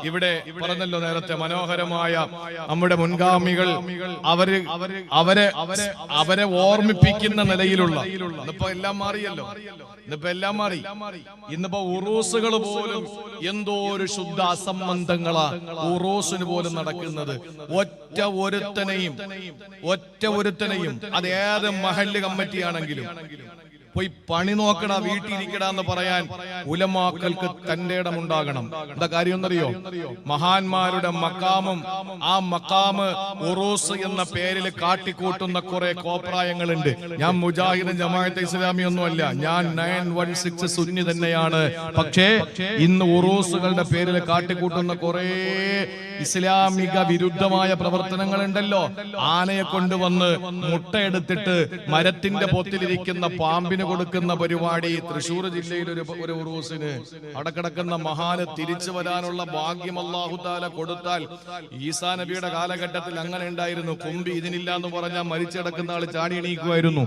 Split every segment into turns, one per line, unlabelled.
ഇവിടെ പറഞ്ഞല്ലോ നേരത്തെ മനോഹരമായ നമ്മുടെ മുൻഗാമികൾ അവരെ ഓർമ്മിപ്പിക്കുന്ന നിലയിലുള്ള ഇന്നിപ്പോ എല്ലാം മാറിയല്ലോ. എല്ലാം മാറി. ഇന്നിപ്പോ ഉറൂസുകൾ പോലും എന്തോ ഒരു ശുദ്ധ അസംബന്ധങ്ങളാ ഉറൂസിന് പോലും നടക്കുന്നത്. ഒറ്റ ഒരുത്തനെയും അത് ഏത് മഹല്ല് കമ്മിറ്റിയാണെങ്കിലും പോയി പണി നോക്കണ, വീട്ടിലിരിക്കടാന്ന് പറയാൻ ഉലമാക്കൾക്ക് തന്റെ ഇടമുണ്ടാകണം. എന്താ കാര്യം എന്നറിയോ? മഹാന്മാരുടെ മക്കാമും ആ മക്കാമ് ഉറൂസ് എന്ന പേരിൽ കാട്ടിക്കൂട്ടുന്ന കുറെ കോപ്രായങ്ങളുണ്ട്. ഞാൻ മുജാഹിദ് ജമാഅത്തെ ഇസ്ലാമി ഒന്നുമല്ല, ഞാൻ 916 സുന്നി തന്നെയാണ്. പക്ഷേ ഇന്ന് ഉറൂസുകളുടെ പേരിൽ കാട്ടിക്കൂട്ടുന്ന കുറെ ഇസ്ലാമിക വിരുദ്ധമായ പ്രവർത്തനങ്ങൾ ഉണ്ടല്ലോ. ആനയെ കൊണ്ടുവന്ന് മുട്ടയെടുത്തിട്ട് മരത്തിന്റെ പൊത്തിലിരിക്കുന്ന പാമ്പിന് കൊടുക്കുന്ന പരിപാടി. തൃശ്ശൂർ ജില്ലയിൽ ഒരു ഉറൂസിന് അവിടെ കിടക്കുന്ന മഹാന് തിരിച്ചു വരാനുള്ള ഭാഗ്യം അല്ലാഹു തആല കൊടുത്താൽ, ഈസാ നബിയുടെ കാലഘട്ടത്തിൽ അങ്ങനെ ഉണ്ടായിരുന്നു. കുമ്പി ഇതിനില്ല എന്ന് പറഞ്ഞാൽ മരിച്ചെടുക്കുന്ന ആള് ചാടി എണീക്കുമായിരുന്നു.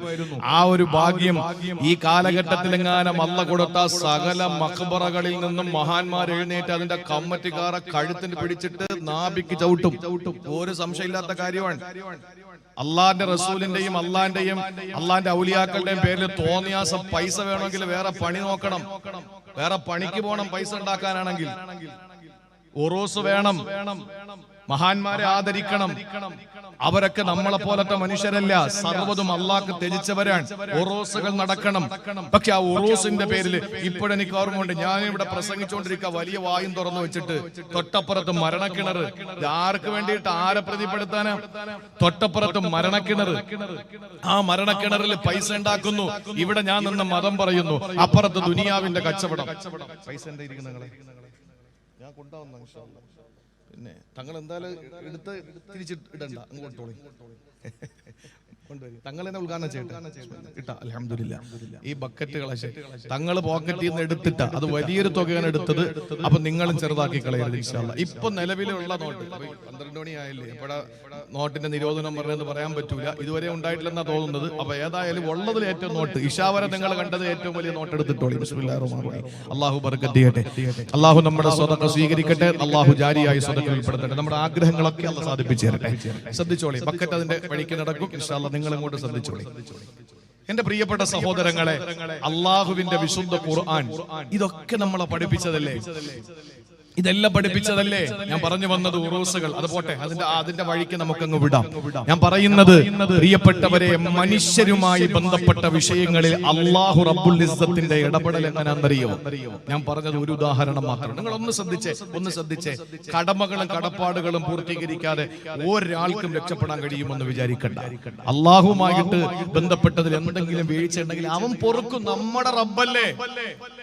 ആ ഒരു ഭാഗ്യം ഈ കാലഘട്ടത്തിൽ എങ്ങാനും അല്ല കൊടുത്ത സകല മഖ്ബറകളിൽ നിന്നും മഹാന്മാർ എഴുന്നേറ്റ് അതിന്റെ കമ്മറ്റിക്കാരെ കഴുത്തിന് പിടിച്ചിട്ട് നാഭിക്ക് ചവിട്ടും. ഒരു സംശയമില്ലാത്ത കാര്യമാണ്. അള്ളാന്റെ റസൂലിന്റെയും അള്ളാന്റെ ഔലിയാക്കളുടെയും പേരിൽ തോന്നിയാസം പൈസ വേണമെങ്കിൽ വേറെ പണി നോക്കണം, വേറെ പണിക്ക് പോകണം. പൈസ ഉണ്ടാക്കാനാണെങ്കിൽ ഉറൂസ് വേണം, മഹാന്മാരെ ആദരിക്കണം. അവരൊക്കെ നമ്മളെ പോലത്തെ മനുഷ്യരല്ല, സർവ്വതും അള്ളാഹ്ക്ക് ത്യജിച്ചവരാണ്. ഉറൂസുകൾ നടക്കണം. പക്ഷെ ആ ഉറൂസിന്റെ പേരിൽ ഇപ്പോഴെനിക്ക് ഓർമ്മയുണ്ട്, ഞാൻ ഇവിടെ പ്രസംഗിച്ചുകൊണ്ടിരിക്കുക, വലിയ വായും തുറന്നു വെച്ചിട്ട് തൊട്ടപ്പുറത്ത് മരണക്കിണർ. ആർക്ക് വേണ്ടിയിട്ട്, ആരെ പ്രതിപ്പെടുത്താനാ? തൊട്ടപ്പുറത്ത് മരണക്കിണർ. ആ മരണക്കിണറിൽ പൈസ ഉണ്ടാക്കുന്നു. ഇവിടെ ഞാൻ നിന്ന് മതം പറയുന്നു. അപ്പുറത്ത് ദുനിയാവിന്റെ കച്ചവടം. പൈസ എന്താ ഇരിക്കുന്ന നിങ്ങളെ? ഞാൻ കൊണ്ടുവന്ന പിന്നെ തങ്ങൾ എന്തായാലും എടുത്ത് തിരിച്ചിടണ്ട, അങ്ങോട്ടോളി തങ്ങൾ തന്നെ ഉദ്ഘാടനം ചെയ്യട്ടെ. അൽഹംദുലില്ലാ. ഈ ബക്കറ്റുകളെ തങ്ങൾ പോക്കറ്റിൽ നിന്ന് എടുത്തിട്ട, അത് വലിയൊരു തുകയാണ് എടുത്തത്. അപ്പൊ നിങ്ങളും ചെറുതാക്കി കളയരുത് ഇൻഷാ അല്ലാഹ്. ഇപ്പൊ നിലവിലുള്ള നോട്ട് 12 മണിയായില്ലേ, എപ്പോഴാ നോട്ടിന്റെ നിരോധനം പറഞ്ഞതെന്ന് പറയാൻ പറ്റൂല. ഇതുവരെ ഉണ്ടായിട്ടില്ലെന്നാ തോന്നുന്നത്. അപ്പൊ ഏതായാലും ഉള്ളതിൽ ഏറ്റവും നോട്ട് ഇഷാവരെ നിങ്ങൾ കണ്ടത് ഏറ്റവും വലിയ നോട്ട് എടുത്തിട്ടോളി. ബിസ്മില്ലാഹിർ റഹ്മാനിർ റഹീം. അല്ലാഹു ബർക്കത്ത് ചെയ്യട്ടെ. അല്ലാഹു നമ്മുടെ സ്വതക്ക സ്വീകരിക്കട്ടെ. അല്ലാഹു ജാരിയായി സ്വതക്ക ഉൾപ്പെടുത്തട്ടെ. നമ്മുടെ ആഗ്രഹങ്ങളൊക്കെ അല്ലാഹു സാധിപ്പിച്ചു തരട്ടെ. ശ്രദ്ധിച്ചോളി, ബക്കറ്റ് അതിന്റെ വഴിക്ക് നടക്കും ഇൻഷാ അല്ലാഹ്. നിങ്ങൾ അങ്ങോട്ട് ശ്രദ്ധിച്ചോളി. എന്റെ പ്രിയപ്പെട്ട സഹോദരങ്ങളെ, അള്ളാഹുവിന്റെ വിശുദ്ധ ഖുർആൻ ഇതൊക്കെ നമ്മളെ പഠിപ്പിച്ചതല്ലേ? ഇതെല്ലാം പഠിപ്പിച്ചതല്ലേ? ഞാൻ പറഞ്ഞു വന്നത് ഉറൂസുകൾ. അത് പോട്ടെ, അതിന്റെ വഴിക്ക് നമുക്കങ്ങ് വിടാം. ഞാൻ പറയുന്നത്, പ്രിയപ്പെട്ടവരെ, മനുഷ്യരുമായി ബന്ധപ്പെട്ട വിഷയങ്ങളിൽ അല്ലാഹു റബ്ബുൽ ഇസ്സത്തിന്റെ ഇടപെടൽ എങ്ങനെയാണെന്നറിയോ? ഞാൻ പറഞ്ഞത് ഒരു ഉദാഹരണം മാത്രം. നിങ്ങൾ ഒന്ന് ശ്രദ്ധിച്ചേ. കടമകളും കടപ്പാടുകളും പൂർത്തീകരിക്കാതെ ഒരാൾക്കും രക്ഷപ്പെടാൻ കഴിയുമെന്ന് വിചാരിക്കണ്ട. അള്ളാഹുമായിട്ട് ബന്ധപ്പെട്ടതിൽ എന്തെങ്കിലും വീഴ്ച ഉണ്ടെങ്കിൽ അവൻ പൊറുക്കും. നമ്മുടെ റബ്ബല്ലേ,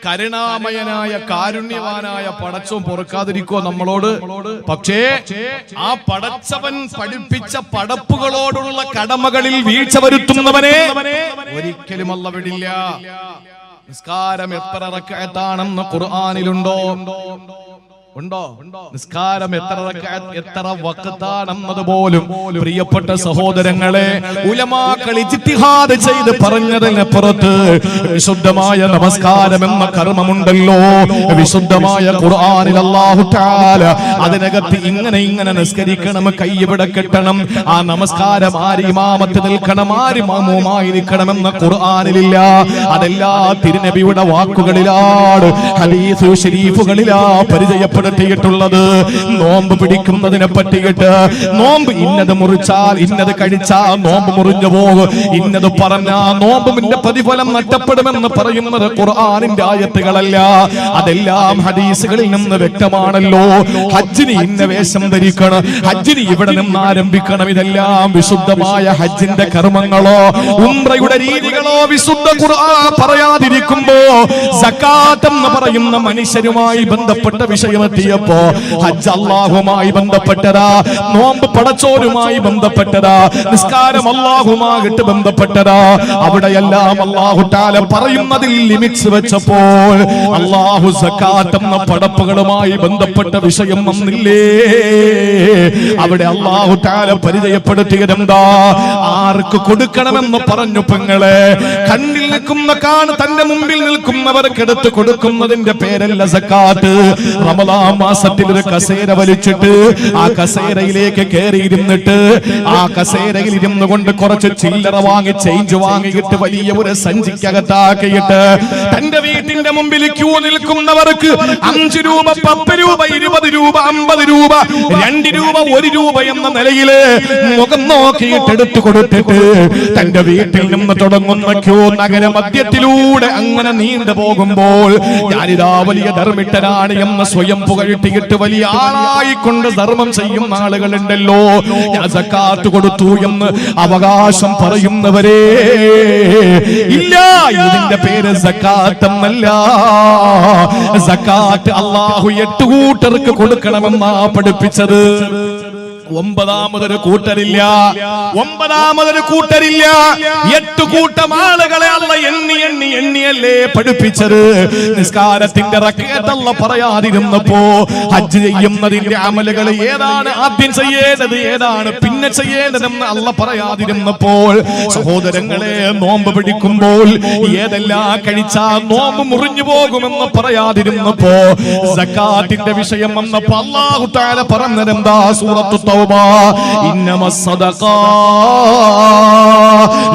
കരുണാമയനായ കാരുണ്യവാനായ പടച്ചോൻ പൊറുക്കാതിരിക്കോ നമ്മളോട്? പക്ഷേ ആ പടച്ചവൻ പഠിപ്പിച്ച പടപ്പുകളോടുള്ള കടമകളിൽ വീഴ്ച വരുത്തുന്നവനെ ഒരിക്കലും അല്ലാഹു വിടില്ല. നിസ്കാരം എത്ര റക്അത്താണെന്ന് ഖുർആനിലുണ്ടോ? ഉണ്ടോ? നിസ്കാരം എത്ര വഖത്താണെന്നത് പോലും പ്രിയപ്പെട്ട സഹോദരങ്ങളെ ഉലമാക്കൾ ഇജ്തിഹാദ് ചെയ്ത് പറഞ്ഞതിനപ്പുറത്ത് വിശുദ്ധമായ നമസ്കാരം എന്ന കർമ്മമുണ്ടല്ലോ. വിശുദ്ധമായ ഖുർആനിൽ അല്ലാഹു തആല അതിനകത്ത് ഇങ്ങനെ നിസ്കരിക്കണം, കൈവിടെ കെട്ടണം, ആ നമസ്കാരം ആര് ഇമാമത്ത് നിൽക്കണം, ആര് മാമൂമായി നിൽക്കണമെന്ന ഖുർആനിലില്ല. അതെല്ലാ തിരുനബിയുടെ വാക്കുകളിലാണ്, ഹദീസ് ശരീഫുകളിലാ പരിചയപ്പെടുന്നത്. നോമ്പ് പിടിക്കുന്നതിനെ പറ്റിയിട്ട്, നോമ്പ് ഇന്നത് മുറിച്ചാൽ ഇന്നത് കഴിച്ചാൽ നോമ്പ് മുറിഞ്ഞു പോകും, ഇന്നത് പറഞ്ഞാൽ നോമ്പിന്റെ പ്രതിഫലം നഷ്ടപ്പെടുമെന്ന് പറയുന്നത് ഖുർആനിന്റെ ആയത്തുകളല്ല, അതെല്ലാം ഹദീസുകളിൽ നിന്ന് വ്യക്തമാണല്ലോ. ഹജ്ജിന് ഇന്ന വേഷം ധരിക്കണം, ഹജ്ജിന് ഇവിടെ നിന്ന് ആരംഭിക്കണം, ഇതെല്ലാം വിശുദ്ധമായ ഹജ്ജിന്റെ കർമ്മങ്ങളോ ഉംറയുടെ രീതികളോ വിശുദ്ധ ഖുർആൻ പറയാതിരിക്കുമ്പോ സകാത്ത് എന്ന് പറയുന്ന മനുഷ്യരുമായി ബന്ധപ്പെട്ട വിഷയം പ്പോ ഹജ്ജ് അല്ലാഹുമായി ബന്ധപ്പെട്ടതാ, നോമ്പ് പടച്ചോരുമായി ബന്ധപ്പെട്ടതാ, നിസ്കാരം അല്ലാഹുമായിട്ട് ബന്ധപ്പെട്ടതാ. അവിടെയെല്ലാം അല്ലാഹു തആല പറയുന്നതിൽ ലിമിറ്റ്സ് വെച്ചപ്പോൾ അല്ലാഹു സകാത്ത് എന്ന പടപ്പുകളുമായി ബന്ധപ്പെട്ട വിഷയം വന്നില്ലേ? അവിടെ അല്ലാഹു തആല പരിചയപ്പെടുത്തിയതെന്താ? ആർക്ക് കൊടുക്കണമെന്ന് പറഞ്ഞു പെങ്ങളെ. കണ്ണിൽ നിൽക്കുന്ന തന്റെ മുമ്പിൽ നിൽക്കുന്നവർക്ക് എടുത്ത് കൊടുക്കുന്നതിന്റെ പേരല്ല സകാത്ത്. റമദാൻ റമദാൻ മാസത്തിൽ ഒരു കസേര വലിച്ചിട്ട് ആ കസേരയിലേക്ക് കയറിയിരുന്നിട്ട് ആ കസേരയിൽ ഇരുന്നു കൊണ്ട് കുറച്ച് ചില്ലറ വാങ്ങി ചേഞ്ച് വാങ്ങിയിട്ട് വലിയ ഒരു സഞ്ചിക്കകത്താക്കിയിട്ട് തന്റെ വീട്ടിന്റെ മുമ്പിൽ ക്യൂ നിൽക്കുന്നവർക്ക് 5 രൂപ 10 രൂപ 20 രൂപ 50 രൂപ 2 രൂപ 1 രൂപ എന്ന നിലയില് മുഖം നോക്കിയിട്ട് എടുത്തു കൊടുത്തിട്ട് തന്റെ വീട്ടിൽ നിന്ന് തുടങ്ങുന്ന ക്യൂ നഗരമധ്യത്തിലൂടെ അങ്ങനെ നീണ്ടു പോകുമ്പോൾ ഞാനിതാ വലിയ ധർമ്മിട്ടനാണ് എന്ന് സ്വയം പുകഴ്ത്തിയിട്ട് വലിയ ആളായിക്കൊണ്ട് ധർമ്മം ചെയ്യുന്ന ആളുകളുണ്ടല്ലോ, ഞാൻ സക്കാത്ത് കൊടുത്തു എന്ന് അവകാശം പറയുന്നവരെ ഇല്ല, ഇതിന്റെ പേര് സക്കാത്ത് എന്നല്ല. സക്കാത്ത് അല്ലാഹു 8 കൂട്ടർക്ക് കൊടുക്കണമെന്നാ പഠിപ്പിച്ചത്. 9ാമതൊരു കൂട്ടരില്ല, 8 കൂട്ടം ആളുകളെ അല്ല എണ്ണിയല്ലേ പഠിപ്പിച്ചത്. നിസ്കാരത്തിന്റെ റക്അത്ത് അല്ല പറയാതിരുന്നപ്പോ ഹജ്ജ് ചെയ്യുന്നതിന്റെ അമലുകൾ ഏതാണ് ആദ്യം ചെയ്യേണ്ടത് ഏതാണ് പിന്നെ ചെയ്യേണ്ടതെന്ന് അല്ല പറയാതിരുന്നപ്പോൾ, സഹോദരങ്ങളെ നോമ്പ് പിടിക്കുമ്പോൾ ഏതെല്ലാം കഴിച്ചാൽ നോമ്പ് മുറിഞ്ഞു പോകുമെന്ന് പറയാതിരുന്നപ്പോ സക്കാത്തിന്റെ വിഷയം വന്നപ്പോ അല്ലാഹു തആല പറഞ്ഞതെന്താ? സൂറത്തു إنما الصدقات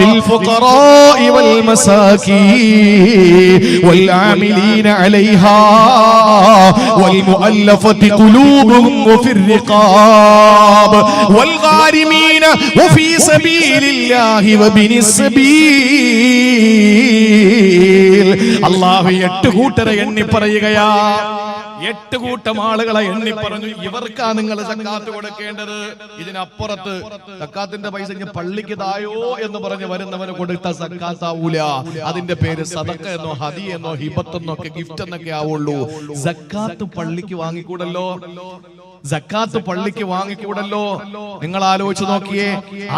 للفقراء والمساكين والعاملين عليها والمؤلفة قلوبهم وفي الرقاب والغارمين وفي سبيل الله وابن السبيل. الله 8 കൂട്ടരെ എണ്ണി പറയുകയാ, 8 കൂട്ടം ആളുകളെ എണ്ണി പറഞ്ഞു. ഇവർക്കാ നിങ്ങൾ സക്കാത്ത് കൊടുക്കേണ്ടത്. ഇതിനപ്പുറത്ത് സക്കാത്തിന്റെ പൈസ പള്ളിക്ക് തായോ എന്ന് പറഞ്ഞ് വരുന്നവന് കൊടുത്ത സക്കാത്താവൂല. അതിന്റെ പേര് സദഖ എന്നോ ഹദി എന്നോ ഹിബത്ത് എന്നൊക്കെ ഗിഫ്റ്റ് എന്നൊക്കെ ആവുള്ളൂ. സക്കാത്ത് പള്ളിക്ക് വാങ്ങിക്കൂടല്ലോ, സക്കാത്ത് പള്ളിക്ക് വാങ്ങിക്കൂടല്ലോ. നിങ്ങൾ ആലോചിച്ച് നോക്കിയേ,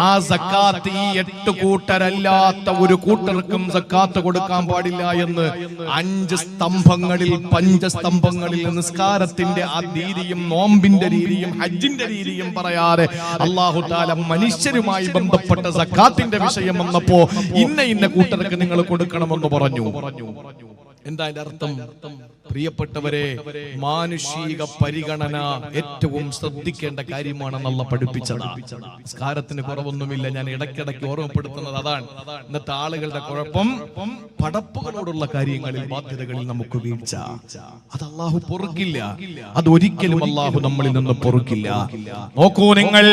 ആ സക്കാത്ത് ഈ 8 കൂട്ടരല്ലാത്ത ഒരു കൂട്ടർക്കും സക്കാത്ത് കൊടുക്കാൻ പാടില്ല എന്ന് 5 സ്തംഭങ്ങളിൽ പഞ്ചസ്തംഭങ്ങളിൽ നിസ്കാരത്തിന്റെ ആ രീതിയും നോമ്പിന്റെ രീതിയും ഹജ്ജിന്റെ രീതിയും പറയാതെ അല്ലാഹു തആല മനുഷ്യരുമായി ബന്ധപ്പെട്ട സക്കാത്തിന്റെ വിഷയം വന്നപ്പോ ഇന്ന കൂട്ടർക്ക് നിങ്ങൾ കൊടുക്കണമെന്ന് പറഞ്ഞു. എന്താ അതിന്റെ അർത്ഥം? പ്രിയപ്പെട്ടവരെ, മാനുഷിക പരിഗണന ഏറ്റവും ശ്രദ്ധിക്കേണ്ട കാര്യമാണെന്നുള്ള പഠിപ്പിച്ചതാണ്. നിസ്കാരത്തിന് കുറവൊന്നുമില്ല. ഞാൻ ഇടയ്ക്കിടയ്ക്ക് ഓർമ്മപ്പെടുത്തുന്നത് അതാണ്. ഇന്നത്തെ ആളുകളുടെ കുഴപ്പം പടപ്പുകളോടുള്ള കാര്യങ്ങളിൽ ബാധ്യതകളിൽ നമുക്ക് വീഴ്ച. അത് അല്ലാഹു പൊറുക്കില്ല, അതൊരിക്കലും അല്ലാഹു നമ്മളിൽ നിന്ന് പൊറുക്കില്ല. നോക്കൂ, നിങ്ങൾ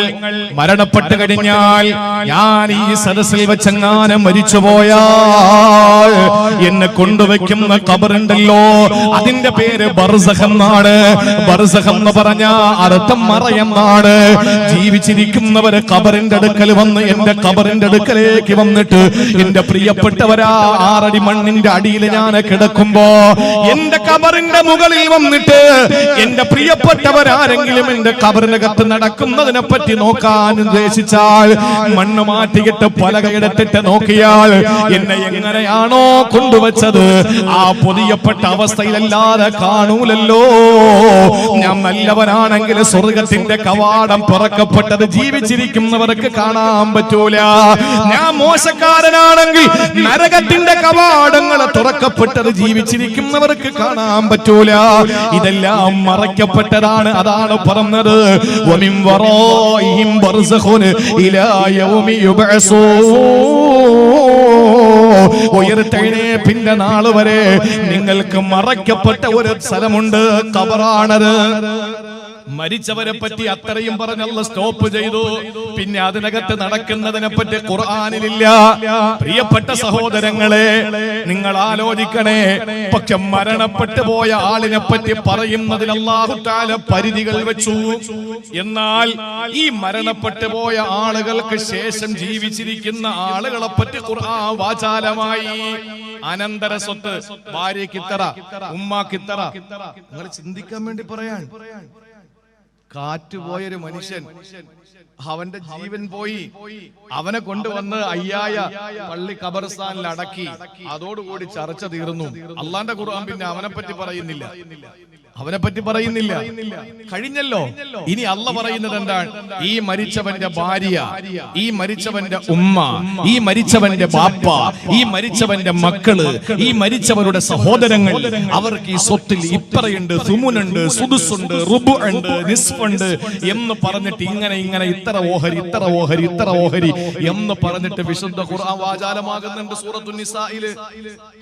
മരണപ്പെട്ട് കഴിഞ്ഞാൽ, ഞാൻ ഈ സദസ്സിൽ വെച്ചെങ്ങാനും മരിച്ചുപോയാൽ എന്നെ കൊണ്ടുവയ്ക്കുന്ന ഖബറുണ്ടല്ലോ, അതിന്റെ പേര് ബർസഖ് എന്നാണ്. ബർസഖ് എന്ന് പറഞ്ഞ അർത്ഥം മറയെന്നാണ്. ജീവിച്ചിരിക്കുന്നവര് ഖബറിന്റെ അടുക്കൽ വന്ന് എന്റെ ഖബറിന്റെ അടുക്കലേക്ക് വന്നിട്ട് എന്റെ പ്രിയപ്പെട്ടവരാ 6 അടി മണ്ണിന്റെ അടിയിൽ ഞാൻ കിടക്കുമ്പോ എന്റെ ഖബറിന്റെ മുകളിൽ വന്നിട്ട് എന്റെ പ്രിയപ്പെട്ടവരാരെങ്കിലും എന്റെ ഖബറിനകത്ത് നടക്കുന്നതിനെ പറ്റി നോക്കാൻ ഉദ്ദേശിച്ചാൽ മണ്ണ് മാറ്റിയിട്ട് പലകയെടുത്തിട്ട് നോക്കിയാൽ എന്നെ എങ്ങനെയാണോ കൊണ്ടുവച്ചത് ആ പൊതിയപ്പെട്ട അവസ്ഥയിലല്ലാതെ കാണൂലല്ലോ. ഞാൻ നല്ലവനാണെങ്കിൽ സ്വർഗത്തിന്റെ കവാടം തുറക്കപ്പെട്ടത് ജീവിച്ചിരിക്കുന്നവർക്ക് കാണാൻ പറ്റൂല. ഞാൻ മോശക്കാരനാണെങ്കിൽ നരകത്തിന്റെ കവാടങ്ങൾ തുറക്കപ്പെട്ടത് ജീവിച്ചിരിക്കുന്നവർക്ക് കാണാൻ പറ്റൂല. ഇതെല്ലാം മറയ്ക്കപ്പെട്ടതാണ്. അതാണ് പറഞ്ഞത്, വമിൻ വറാഇഹിം ബർസഖുൻ ഇലാ യൗമി യുബ്അസൂൻ. ഉയർത്തെഴുന്നേൽപ്പിന്റെ നാൾ വരെ നിങ്ങൾക്ക് മറയ്ക്കപ്പെട്ട ഒരു സ്ഥലമുണ്ട്, ഖബറാണത്. മരിച്ചവരെ പറ്റി അത്രയും പറഞ്ഞല്ല സ്റ്റോപ്പ് ചെയ്തു. പിന്നെ അതിനകത്ത് നടക്കുന്നതിനെ പറ്റി ഖുർആനിലില്ല. പ്രിയപ്പെട്ട സഹോദരങ്ങളെ, നിങ്ങൾ ആലോചിക്കണേ. പക്ഷെ മരണപ്പെട്ടു പോയ ആളിനെ പറ്റി പറയുന്നതിൽ അല്ലാഹു തആല പരിധികൾ വെച്ചു. എന്നാൽ ഈ മരണപ്പെട്ടു പോയ ആളുകൾക്ക് ശേഷം ജീവിച്ചിരിക്കുന്ന ആളുകളെ പറ്റി ഖുർആൻ വാചാലമായി അനന്തര സ്വത്ത്, ഭാര്യയ്ക്ക് ഇത്ര, ഉമ്മാക്ക് ഇത്ര, നിങ്ങൾ ചിന്തിക്കാൻ വേണ്ടി പറയാൻ. കാറ്റുപോയൊരു മനുഷ്യൻ, അവന്റെ ജീവൻ പോയി, അവനെ കൊണ്ടുവന്ന് അയ്യായ പള്ളി ഖബർസ്ഥാനിൽ അടക്കി. അതോടുകൂടി ചർച്ച തീർന്നു. അള്ളാന്റെ ഖുർആൻ പിന്നെ അവനെ പറ്റി പറയുന്നില്ല. അവനെ പറ്റി പറയുന്നില്ല, കഴിഞ്ഞല്ലോ. ഇനി അള്ള പറയുന്നത് എന്താണ്? ഈ മരിച്ചവന്റെ ഭാര്യ, ഈ മരിച്ചവന്റെ ഉമ്മ, ഈ മരിച്ചവന്റെ ബാപ്പ, ഈ മരിച്ചവന്റെ മക്കള്, ഈ മരിച്ചവരുടെ സഹോദരങ്ങൾ, അവർക്ക് ഈ സ്വത്തിൽ ഇപ്പറയുണ്ട്, സുമുനുണ്ട്, സുദുസുണ്ട്, റുബുണ്ട്, നിസ്ഫുണ്ട് എന്ന് പറഞ്ഞിട്ട് ഇങ്ങനെ ഇത്ര ഓഹരി, ഇത്ര ഓഹരി, ഇത്ര ഓഹരി എന്ന് പറഞ്ഞിട്ട് വിശുദ്ധ ഖുർആൻ വാചാലമാകുന്നുണ്ട് സൂറത്തുൻ നിസായില്.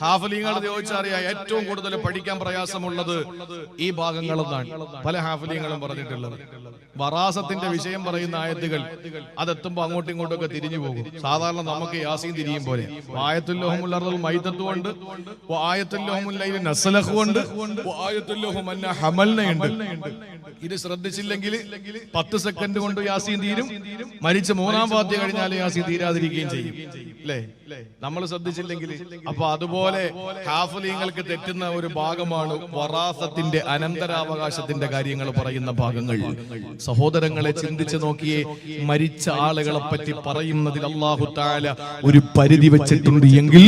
ഹാഫിലിങ്ങൾ ചോദിച്ചറിയാം ഏറ്റവും കൂടുതൽ പഠിക്കാൻ പ്രയാസമുള്ളത് ഈ ഭാഗങ്ങളെന്നാണ് പല ഹാഫിലിങ്ങളും പറഞ്ഞിട്ടുള്ളത്. വറാസത്തിന്റെ വിഷയം പറയുന്ന ആയത്തുകൾ അതെത്തുമ്പോ അങ്ങോട്ടും ഇങ്ങോട്ടും ഒക്കെ തിരിഞ്ഞു പോകും. സാധാരണ നമുക്ക് യാസീൻ തിരിയും പോലെ ആയത്തുൽ അർദുൽ മൈതത്തു ഉണ്ട്, ആയത്തുൽ ലൈലി നസ്ലഖു ഉണ്ട്, ആയത്തുൽ മന്ന ഹമൽനയുണ്ട്. ഇത് ശ്രദ്ധിച്ചില്ലെങ്കിൽ 10 സെക്കൻഡ് കൊണ്ട് യാസീൻ തീരും, മരിച്ച 3-ാം ഫാത്തിഹ കഴിഞ്ഞാൽ യാസീൻ തീരാതിരിക്കുകയും ചെയ്യും, അല്ലേ? നമ്മൾ ശ്രദ്ധിച്ചില്ലെങ്കിൽ. അപ്പൊ അതുപോലെ ഹാഫിലിങ്ങൾക്ക് തെറ്റുന്ന ഒരു ഭാഗമാണ് വറാസത്തിന്റെ അനന്തരാവകാശത്തിന്റെ കാര്യങ്ങൾ പറയുന്ന ഭാഗങ്ങൾ. സഹോദരങ്ങളെ, ചിന്തിച്ചു നോക്കിയേ, മരിച്ച ആളുകളെ പറ്റി പറയുന്നതിൽ അല്ലാഹു തആല ഒരു പരിധി വെച്ചിട്ടുണ്ട് എങ്കിൽ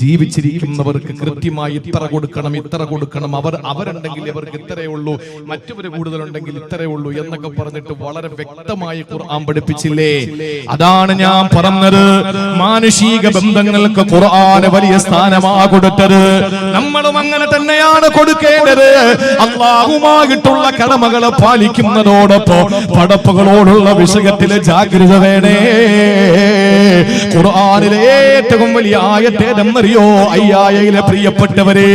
ജീവിച്ചിരിക്കുന്നവർക്ക് കൃത്യമായി ഇത്ര കൊടുക്കണം, ഇത്ര കൊടുക്കണം, അവരുണ്ടെങ്കിൽ ഇവർക്ക് ഇത്രയേ ഉള്ളൂ, മറ്റവര് കൂടുതലുണ്ടെങ്കിൽ ഇത്രയേ ഉള്ളൂ എന്നൊക്കെ പറഞ്ഞിട്ട് വളരെ വ്യക്തമായി ഖുർആൻ പഠിപ്പിച്ചില്ലേ? അതാണ് ഞാൻ പറഞ്ഞത്, മാനുഷിക ബന്ധങ്ങൾക്ക് ഖുർആൻ വലിയ സ്ഥാനമാണ് കൊടുത്തത്. നമ്മളും അങ്ങനെ തന്നെയാണ് കൊടുക്കേണ്ടത്. അല്ലാഹുമായിട്ടുള്ള കടമകളെ പാലിക്കുന്നതോടൊപ്പം പടപ്പുകളോടുള്ള വിഷയത്തിൽ ജാഗ്രത വേണേ. ഖുർആനിലെ ഏറ്റവും വലിയ ആയത്തേതെന്നറിയോ? അയ്യായയിലെ പ്രിയപ്പെട്ടവരെ,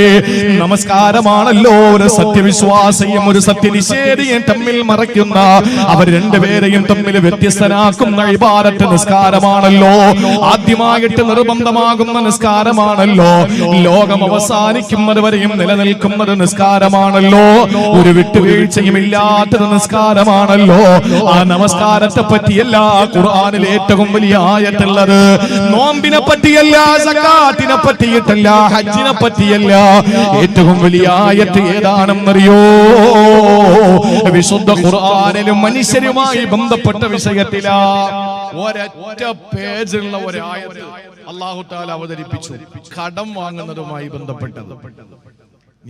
നമസ്കാരമാണല്ലോ ഒരു സത്യവിശ്വാസിയും ഒരു സത്യനിഷേധിയും തമ്മിൽ മറയ്ക്കുന്ന, അവർ രണ്ടുപേരെയും തമ്മിൽ വ്യത്യസ്തനാക്കുന്ന ഇബാദത്ത് നിസ്കാരമാണല്ലോ. ആദ്യമായിട്ട് നിർബന്ധമാകുന്ന നിസ്കാരമാണല്ലോ. ലോകം അവസാനിക്കുന്നത് വരെയും നിലനിൽക്കുന്നത് നിസ്കാരമാണല്ലോ. ഒരു വിട്ടുവീഴ്ചയും ഇല്ലാത്തത് നിസ്കാരമാണല്ലോ. ആ നമസ്കാരത്തെ പറ്റിയല്ല ഖുർആനിൽ ഏറ്റവും വലിയ ആയത്തുള്ളത്. നോമ്പിനെ പറ്റിയല്ല, സകാത്തിനെ പറ്റിയിട്ടല്ല, ഹജ്ജിനെ പറ്റിയല്ല. ഏറ്റവും വലിയ ആയത്ത് ഏതാണെന്നറിയോ? വിശുദ്ധ ഖുർആനിലും മനുഷ്യരുമായി ബന്ധപ്പെട്ട വിഷയത്തിലാ ഒരൊറ്റ പേജുള്ള ഒരു ആയത്ത് അല്ലാഹു തആല അവതരിപ്പിച്ചു, കടം വാങ്ങുന്നതുമായി ബന്ധപ്പെട്ടത്.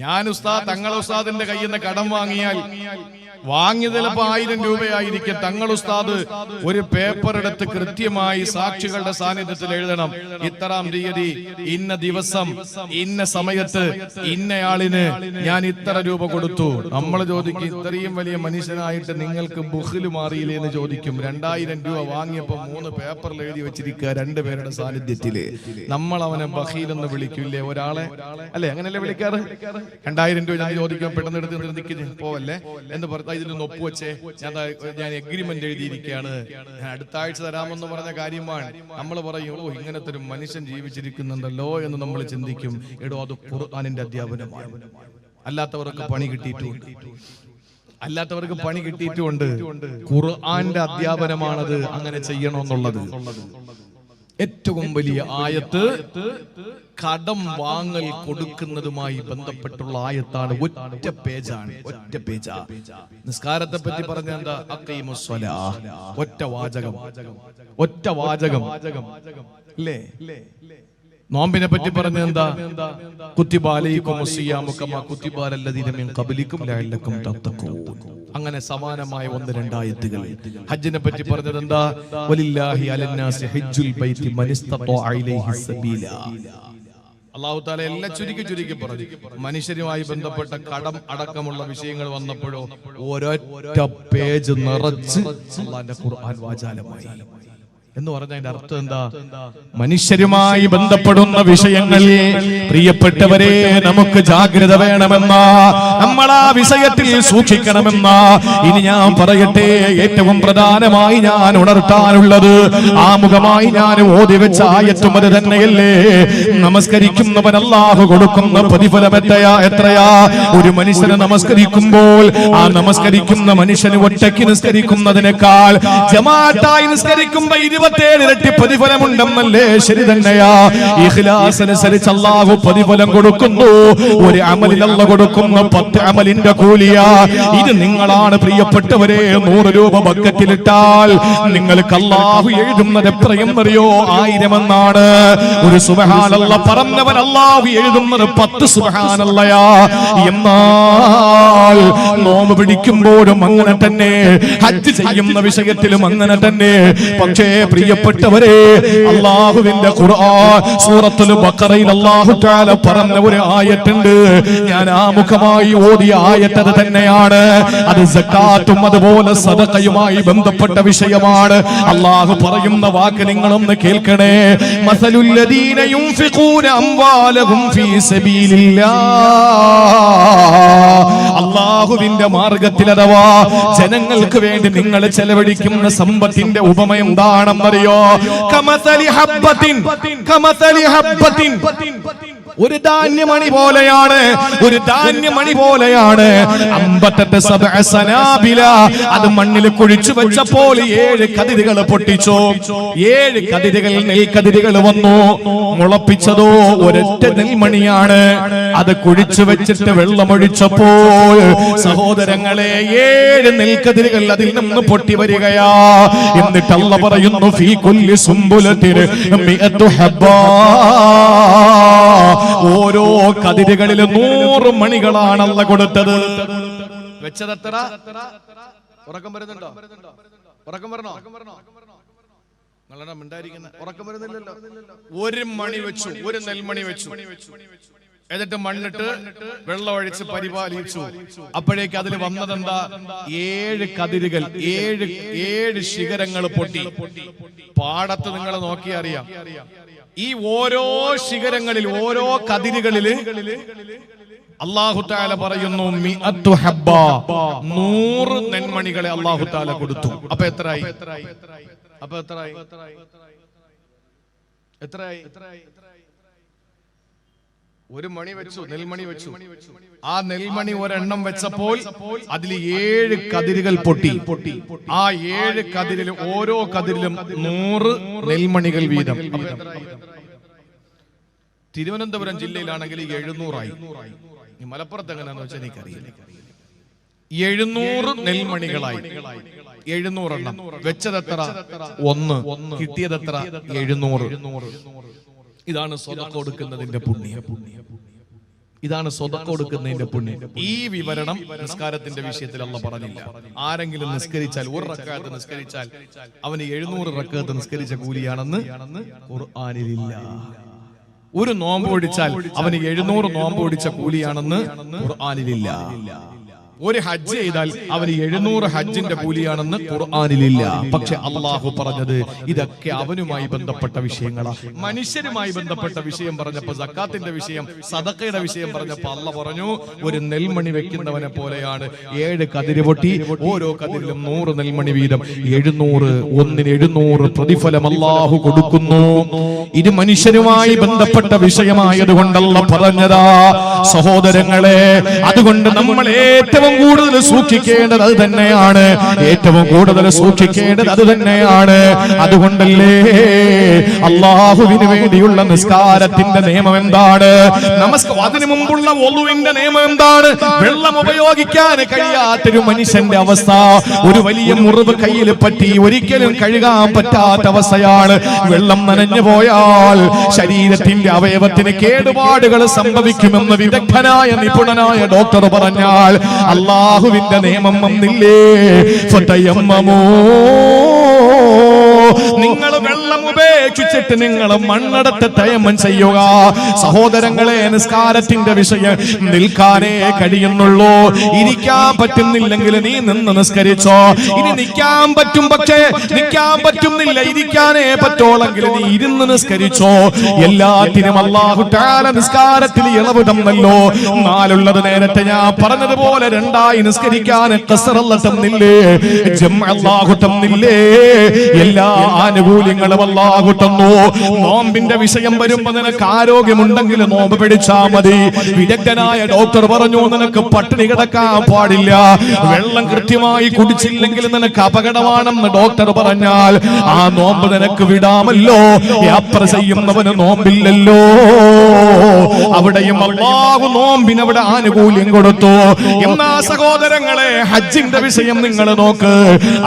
ഞാൻ തങ്ങൾ ഉസ്താദിന്റെ കയ്യിൽ നിന്ന് കടം വാങ്ങിയാൽ വാങ്ങിയത് ചിലപ്പോ 1000 രൂപയായിരിക്കും. തങ്ങൾ ഉസ്താദ് ഒരു പേപ്പർ എടുത്ത് കൃത്യമായി സാക്ഷികളുടെ സാന്നിധ്യത്തിൽ എഴുതണം, ഇത്രാം തീയതി ഇന്ന ദിവസം ഇന്ന സമയത്ത് ഇന്നയാളിന് ഞാൻ ഇത്ര രൂപ കൊടുത്തു. നമ്മൾ ചോദിക്കും, ഇത്രയും വലിയ മനുഷ്യനായിട്ട് നിങ്ങൾക്ക് ബുഖില് മാറിയില്ലേ എന്ന് ചോദിക്കും. 2000 രൂപ വാങ്ങിയപ്പോ 3 പേപ്പറിൽ എഴുതി വെച്ചിരിക്കുക 2 പേരുടെ സാന്നിധ്യത്തില്. നമ്മൾ അവനെ ബഖീലെന്ന് വിളിക്കില്ലേ ഒരാളെ? അല്ലെ, അങ്ങനെയല്ലേ വിളിക്കാറ്? 2000 രൂപ ഞാൻ ചോദിക്കും, പെട്ടെന്ന് എടുത്ത് പോവല്ലേ എന്ന് പറഞ്ഞു, ഇതിലൊന്ന് ഒപ്പുവെച്ചേ, ഞാൻ എഗ്രിമെന്റ് എഴുതിയിരിക്കുകയാണ്, ഞാൻ അടുത്ത ആഴ്ച തരാമെന്ന് പറഞ്ഞ കാര്യമാണ്. നമ്മൾ പറയും, ഓ ഇങ്ങനത്തെ ഒരു മനുഷ്യൻ ജീവിച്ചിരിക്കുന്നുണ്ടല്ലോ എന്ന് നമ്മൾ ചിന്തിക്കും. എടോ, അത് ഖുർആനിന്റെ അധ്യാപനമാണ്. അല്ലാത്തവർക്ക് പണി കിട്ടിയിട്ടുമുണ്ട്. ഖുർആന്റെ അധ്യാപനമാണത് അങ്ങനെ ചെയ്യണമെന്നുള്ളത്. ഏറ്റവും വലിയ ആയത്ത് കടം വാങ്ങൽ കൊടുക്കുന്നതുമായി ബന്ധപ്പെട്ടുള്ള ആയത്താണ്. ഒറ്റ പേജാണ്. നിസ്കാരത്തെ പറ്റി പറഞ്ഞ എന്താ? അഖീമുസ്സലാ. ഒറ്റ വാചകം അല്ലേ? നോമ്പിനെ പറ്റി പറഞ്ഞ എന്താ? കുത്തിബ അലൈക്കുമുസ് സിയാമു കമാ കുത്തിബ അലല്ലദീന മിൻ ഖബ്ലിക്കും ലഅല്ലക്കും തത്തഖൂൻ. അങ്ങനെ സമാനമായ 1-2 ആയത്തുകൾ. ഹജ്ജിനെ പറ്റി പറഞ്ഞത് എന്താ? വലില്ലാഹി അലന്നാസി ഹജ്ജുൽ ബൈത്തി മൻ ഇസ്തതാഅ ഇലൈഹി സബീല. അല്ലാഹു തആല എല്ലാം ചുരുക്കി പറഞ്ഞു. മനുഷ്യരുമായി ബന്ധപ്പെട്ട കടം അടക്കമുള്ള വിഷയങ്ങൾ വന്നപ്പോഴോ ഒരൊറ്റ പേജ് നിറച്ച് അല്ലാഹുവിന്റെ ഖുർആൻ വാചാലമായി. എന്ന് പറഞ്ഞതിന്റെ അർത്ഥം എന്താ? മനുഷ്യരുമായി ബന്ധപ്പെടുന്ന വിഷയങ്ങളിൽ പ്രിയപ്പെട്ടവരെ നമുക്ക് ജാഗ്രത വേണമെന്ന, നമ്മൾ ആ വിഷയത്തിൽ സൂക്ഷിക്കണമെന്ന. ഇനി ഞാൻ പറയട്ടെ, ഏറ്റവും പ്രധാനമായി ഞാൻ ഉണർത്താനുള്ളത്, ആമുഖമായി ഞാൻ ഓതി വെച്ച ആയത്തും അത് തന്നെയല്ലേ? നമസ്കരിക്കുന്നവൻ അല്ലാഹു കൊടുക്കുന്ന പ്രതിഫലം എത്രയാ? ഒരു മനുഷ്യനെ നമസ്കരിക്കുമ്പോൾ ആ നമസ്കരിക്കുന്ന മനുഷ്യന് ഒറ്റയ്ക്ക് നിസ്കരിക്കുന്നതിനേക്കാൾ ജമാഅത്തായി നിസ്കരിക്കുമ്പോൾ 27 ഇരട്ടി പ്രതിഫലമുണ്ടെന്നല്ലേ? ശരി തന്നെയാ. ഇഖ്ലാസ് അനുസരിച്ച് അല്ലാഹു പ്രതിഫലം കൊടുക്കുന്നു. ഒരു അമലിൽ അല്ലാഹു കൊടുക്കുന്ന 10 അമലിന്റെ കൂലിയാ. ഇത് നിങ്ങളാണ് പ്രിയപ്പെട്ടവരെ. 100 രൂപ ബക്കറ്റിലിട്ടാൽ നിങ്ങൾക്ക് അല്ലാഹു എഴുതുന്നത് എത്രയെന്നറിയോ? 1000 എന്നാണ്. ഒരു സുബ്ഹാനല്ലാഹ് പറഞ്ഞവൻ അല്ലാഹു എഴുതുന്നത് 10 സുബ്ഹാനല്ലാഹ്. എന്നാൽ നോമ്പ് പിടിക്കുമ്പോഴും അങ്ങനെ തന്നെ, ഹജ്ജ് ചെയ്യുന്ന വിഷയത്തിലും അങ്ങനെ തന്നെ. പക്ഷേ പ്രിയപ്പെട്ടവരെ, അല്ലാഹുവിന്റെ ഖുർആൻ സൂറത്തുൽ ബഖറയിൽ അല്ലാഹു തആല പറഞ്ഞ ഒരു ആയത്തുണ്ട്. ഞാൻ ആമുഖമായി ഓതിയ ആയത്ത് അത് തന്നെയാണ്. അത് സക്കാത്തും അതുപോലെ സദഖയുമായി ബന്ധപ്പെട്ട വിഷയമാണ്. അല്ലാഹു പറയുന്ന വാക്ക് നിങ്ങളൊന്ന് കേൾക്കണേ. മസലുൽ ലദീന യുൻഫിഖൂന അംവാലഹും ഫീ സബീലില്ലാഹ്. അല്ലാഹുവിന്റെ മാർഗ്ഗത്തിൽ അഥവാ ജനങ്ങൾക്ക് വേണ്ടി നിങ്ങൾ ചെലവഴിക്കുന്ന സമ്പത്തിന്റെ ഉപമ എന്താണെന്നറിയോ? കമസലി ഹബ്ബത്തിൻ, കമസലി ഹബ്ബത്തിൻ, ഒരു ധാന്യമണി പോലെയാണ്. ഒരു ധാന്യമണി പോലെയാണ്. 57 സനാബില. അത് മണ്ണിൽ കുഴിച്ചു വെച്ചപ്പോൾ 7 കതിരുകൾ പൊട്ടിച്ചു. 7 കതിരുകൾ, നെൽക്കതിരുകൾ വന്നു. മുളപ്പിച്ചതോ ഒരൊറ്റ നെൽമണിയാണ്. അത് കുഴിച്ചു വെച്ചിട്ട് വെള്ളമൊഴിച്ചപ്പോൾ സഹോദരങ്ങളെ 7 നെൽക്കതിരുകൾ അതിൽ നിന്ന് പൊട്ടി വരികയാ. എന്നിട്ട് അല്ലാഹു പറയുന്നു, ഫീ കുല്ലി സുംബുലത്തിൻ മിഅതു ഹബ്ബാ. ഓരോ കതിരുകളിൽ 100 മണികളാണ് അല്ലാഹു കൊടുത്തത്. വെച്ചതെത്ര? ഉറക്കം വരുന്നുണ്ടോ? ഉറക്കം വരണോ? നിങ്ങളാണ് മിണ്ടായിരിക്കുന്ന. ഉറക്കം വരുന്നില്ലല്ലോ. 1 മണി വെച്ചു, 1 നെൽമണി വെച്ചു. എന്നിട്ട് മണ്ണിട്ട് വെള്ളം ഒഴിച്ച് പരിപാലിച്ചു. അപ്പോഴേക്ക് അതിൽ വന്നതെന്താ? 7 കതിരുകൾ, 7 ശിഖരങ്ങൾ പൊട്ടി. പാടത്ത് നിങ്ങൾ നോക്കി അറിയാം. ഈ ഓരോ ശിഖരങ്ങളിൽ, ഓരോ കതിരുകളില് അല്ലാഹു തആല പറയുന്നു, മിഅത്തു ഹബ്ബ, 100 നെന്മണികളെ അല്ലാഹു തആല കൊടുത്തു. അപ്പൊ എത്രയായി? അപ്പൊ എത്രയായി? എത്രയായി? 1 മണി വെച്ചു, നെൽമണി വെച്ചു. ആ നെൽമണി ഒരെണ്ണം വെച്ചപ്പോൾ അതിൽ 7 കതിരുകൾ പൊട്ടി. ആ 7 കതിരിലും ഓരോ കതിരിലും 100 നെൽമണികൾ വീതം. തിരുവനന്തപുരം ജില്ലയിലാണെങ്കിൽ 700 ആയി. മലപ്പുറത്ത് എങ്ങനെയാന്ന് വെച്ചാൽ എനിക്കറിയില്ല. 700 നെൽമണികളായി. 700 എണ്ണം. വെച്ചതെത്ര? 1. കിട്ടിയതെത്ര? 700. ഇതാണ് സ്വതക്ക കൊടുക്കുന്നതിന്റെ പുണ്യം. ഇതാണ് സ്വതക്ക കൊടുക്കുന്നതിന്റെ പുണ്യം. ഈ വിവരണം നിസ്കാരത്തിന്റെ വിഷയത്തിൽ അല്ലാഹു പറഞ്ഞില്ല. ആരെങ്കിലും നിസ്കരിച്ചാൽ, 1 റക്അത്ത് നിസ്കരിച്ചാൽ അവന് 700 റക്അത്ത് നിസ്കരിച്ച കൂലിയാണെന്ന് ഖുർആനിലില്ല. 1 നോമ്പ് ഒഴിച്ചാൽ അവന് 700 നോമ്പ് ഒഴിച്ച കൂലിയാണെന്ന് ഖുർആനിലില്ല. 1 ഹജ്ജ് ചെയ്താൽ അവന് 700 ഹജ്ജിന്റെ കൂലിയാണെന്ന് ഖുർആനിലില്ല. പക്ഷെ അല്ലാഹു പറഞ്ഞത് ഇതൊക്കെ അവനുമായി ബന്ധപ്പെട്ട വിഷയങ്ങളാണ്. മനുഷ്യരുമായി ബന്ധപ്പെട്ട വിഷയം പറഞ്ഞപ്പോ, സക്കാത്തിന്റെ വിഷയം, സദഖയുടെ വിഷയം പറഞ്ഞപ്പോ അല്ലാഹു പറഞ്ഞു, ഒരു നെൽമണി വെക്കുന്നവനെ പോലെയാണ്. 7 കതിര് പൊട്ടി, ഓരോ കതിരിലും 100 നെൽമണി വീതം. 700, ഒന്നിന് 700 പ്രതിഫലം അല്ലാഹു കൊടുക്കുന്നു. ഇത് മനുഷ്യരുമായി ബന്ധപ്പെട്ട വിഷയമായതുകൊണ്ടല്ല പറഞ്ഞതാ സഹോദരങ്ങളെ. അതുകൊണ്ട് നമ്മൾ ഏറ്റവും കൂടുതൽ സൂക്ഷിക്കേണ്ടത് അത് തന്നെയാണ്. ഏറ്റവും കൂടുതൽ സൂക്ഷിക്കേണ്ടത് അത് തന്നെയാണ്. അതുകൊണ്ടല്ലേ അല്ലാഹുവിന് വേണ്ടിയുള്ള നിസ്കാരത്തിന്റെ നിയമം എന്താണ്? അതിനു മുമ്പുള്ള വുളുവിന്റെ നിയമം എന്താണ്? വെള്ളം ഉപയോഗിക്കാൻ കഴിയാത്തൊരു മനുഷ്യന്റെ അവസ്ഥ, ഒരു വലിയ മുറിവ് കയ്യിൽ പറ്റി ഒരിക്കലും കഴുകാൻ പറ്റാത്ത അവസ്ഥയാണ്. വെള്ളം നനഞ്ഞു പോയാൽ ശരീരത്തിന്റെ അവയവത്തിന് കേടുപാടുകൾ സംഭവിക്കുമെന്ന് വിദഗ്ധനായ നിപുണനായ ഡോക്ടർ പറഞ്ഞാൽ അല്ലാഹുവിന്റെ നിയമം വന്നില്ലേ? ഫതയമ്മമൂ, നിങ്ങൾ വെള്ളം ഉപേക്ഷിച്ചിട്ട് നിങ്ങൾ മണ്ണെടുത്ത് തയമ്മം ചെയ്യുക. സഹോദരങ്ങളെ, നിസ്കാരത്തിന്റെ വിഷയം നിൽക്കാനേ കഴിയുന്നുള്ളൂ. ഇരിക്കാൻ പറ്റുന്നില്ലെങ്കിൽ നീ നിന്ന് നിസ്കരിച്ചോ. ഇനി നിൽക്കാൻ പറ്റും, പക്ഷേ നിൽക്കാൻ പറ്റുന്നില്ല, ഇരിക്കാനേ പറ്റോളെങ്കിൽ നീ ഇരുന്ന് നിസ്കരിച്ചോ. എല്ലാത്തിനും അല്ലാഹു തആല നിസ്കാരത്തിൽ ഇളവ് തന്നല്ലോ. 4 നേരത്തെ ഞാൻ പറഞ്ഞതുപോലെ 2 നിസ്കരിക്കാൻ ഖസറല്ല തന്നില്ലേ? ജംഅ അല്ലാഹു തന്നില്ലേ? എല്ലാ ആനുകൂല്യങ്ങളും അല്ലാഹു അല്ലാഹു തന്നു. നോമ്പിന്റെ വിഷയം വരുമ്പോ നിനക്ക് ആരോഗ്യമുണ്ടെങ്കിൽ നോമ്പ് പിടിച്ചാ മതി. വിദഗ്ധനായ ഡോക്ടർ പറഞ്ഞു നിനക്ക് പട്ടിണി കിടക്കാൻ പാടില്ല, വെള്ളം കൃത്യമായി കുടിച്ചില്ലെങ്കിൽ നിനക്ക് അപകടമാണെന്ന് ഡോക്ടർ പറഞ്ഞാൽ ആ നോമ്പ് നിനക്ക് വിടാമല്ലോ. യാത്ര ചെയ്യുന്നവന് നോമ്പില്ലല്ലോ. അവിടെയും അല്ലാഹു നോമ്പിന് അവിടെ ആനുകൂല്യം കൊടുത്തു. എന്നാ സഹോദരങ്ങളെ, ഹജ്ജിന്റെ വിഷയം നിങ്ങൾ നോക്ക്.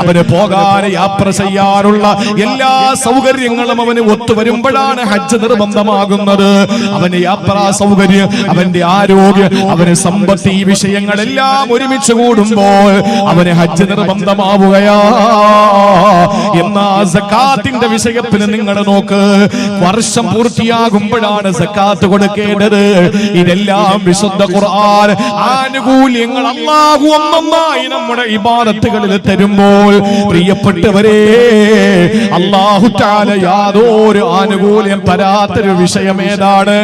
അവന് പോകാൻ യാത്ര ചെയ്യാനുള്ള എല്ലാ സൗകര്യങ്ങളും അവന് ഒത്തുവരുമ്പോഴാണ് ഹജ്ജ് നിർബന്ധമാകുന്നത്. അവന് യാത്രാ സൗകര്യം, അവന്റെ ആരോഗ്യം, അവന് സമ്പത്ത്, ഈ വിഷയങ്ങളെല്ലാം ഒരുമിച്ച് കൂടുമ്പോൾ അവന് ഹജ്ജ് നിർബന്ധമാവുകയാ. എന്നാ സക്കാത്തിന്റെ വിഷയത്തിൽ നിങ്ങൾ നോക്ക്. വർഷം പൂർത്തിയാകുമ്പോഴാണ് സക്കാത്ത് കൊടുക്കേണ്ടത്. ഇതെല്ലാം വിശുദ്ധ ഖുർആൻ ആനുകൂല്യങ്ങൾ അല്ലാഹു ഒന്നൊന്നായി നമ്മുടെ ഇബാദത്തുകളിൽ തരുമ്പോൾ പ്രിയപ്പെട്ടവരെ, അല്ലാഹു തആല യാതൊരു ആനുകൂല്യം തരാത്തൊരു വിഷയം ഏതാണ്?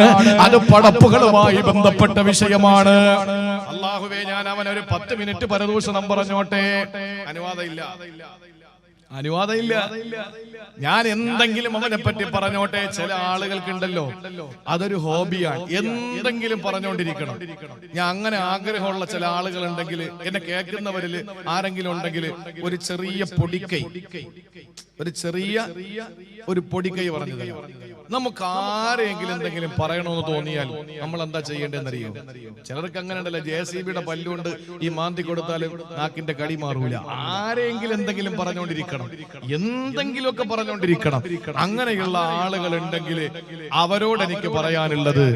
അത് പടപ്പുകളുമായി ബന്ധപ്പെട്ട വിഷയമാണ്. അല്ലാഹുവേ, ഞാൻ അവനൊരു 10 മിനിറ്റ് പരദൂഷണം പറഞ്ഞോട്ടെ? അനുവാദമില്ല. ഞാൻ എന്തെങ്കിലും അവനെ പറ്റി പറഞ്ഞോട്ടെ? ചില ആളുകൾക്കുണ്ടല്ലോ, അതൊരു ഹോബിയാണ്, എന്തെങ്കിലും പറഞ്ഞോണ്ടിരിക്കണം. ഞാൻ അങ്ങനെ ആഗ്രഹമുള്ള ചില ആളുകൾ ഉണ്ടെങ്കിൽ, എന്നെ കേൾക്കുന്നവരിൽ ആരെങ്കിലും ഉണ്ടെങ്കിൽ ഒരു ചെറിയ പൊടിക്കൈ പറഞ്ഞു തരാം. നമുക്ക് ആരെങ്കിലും എന്തെങ്കിലും പറയണമെന്ന് തോന്നിയാൽ നമ്മൾ എന്താ ചെയ്യേണ്ടതെന്നറിയോ? ചിലർക്ക് അങ്ങനെ ഉണ്ടല്ലോ, JCBയുടെ പല്ലുകൊണ്ട് ഈ മാന്തി കൊടുത്താലും നാക്കിന്റെ കടി മാറൂല. ആരെങ്കിലും എന്തെങ്കിലും പറഞ്ഞോണ്ടിരിക്കണം, എന്തെങ്കിലുമൊക്കെ പറഞ്ഞോണ്ടിരിക്കണം. അങ്ങനെയുള്ള ആളുകൾ ഉണ്ടെങ്കിൽ അവരോട് എനിക്ക് പറയാനുള്ളത്,